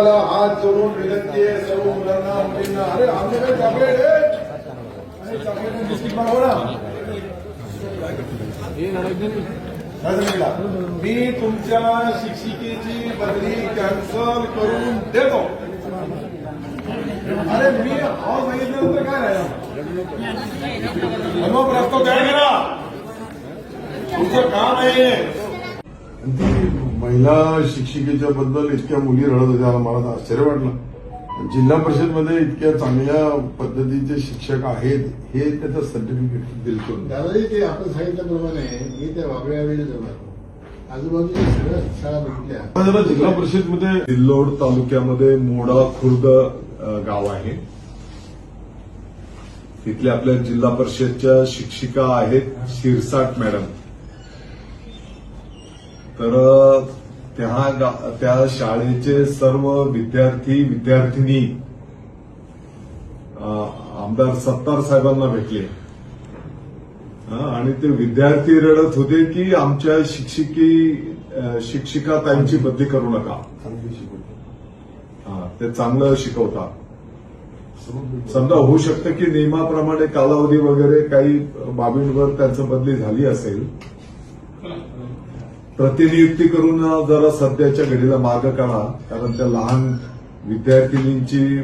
तुम्हाला हात जोडून विनंती आहे सर्व मुलांना मुलींना. अरे आमच्याकडे चॉकलेट आहे, चॉकलेट बिस्किट मागवा ना. मी तुमच्या शिक्षिकेची बदली कॅन्सल करून देतो. अरे मी हाव सांगितलं तर काय राहिलं. मग प्रस्ताव तयार करा, तुमचं काम आहे. ती महिला शिक्षिकेच्या बद्दल इतक्या मुली रडत होत्या, मला आश्चर्य वाटलं. जिल्हा परिषदमध्ये इतक्या चांगल्या पद्धतीचे शिक्षक आहेत हे त्याचं सर्टिफिकेट बिलकुल. दादाजी ते आपण सांगितल्याप्रमाणे मी त्या वागळ्या वेळेला जाणार आजूबाजूच्या सगळ्या शाळा बघितल्या. जरा जिल्हा परिषदमध्ये सिल्लोड तालुक्यामध्ये मोडा खुर्द गाव आहे. तिथल्या आपल्या जिल्हा परिषदच्या शिक्षिका आहेत शिरसाट मॅडम. तर त्या शाळेचे सर्व विद्यार्थी विद्यार्थिनी आमदार सत्तार साहेबांना भेटले आणि ते विद्यार्थी रडत होते की आमच्या शिक्षिका ताईंची बदली करू नका, ते चांगलं शिकवतात. समजा होऊ शकतं की नियमाप्रमाणे कालावधी वगैरे काही बाबींवर त्यांचं बदली झाली असेल. प्रतिनियुक्ती करून जरा सध्याच्या घडीला मार्ग काढा, कारण त्या लहान विद्यार्थिनींची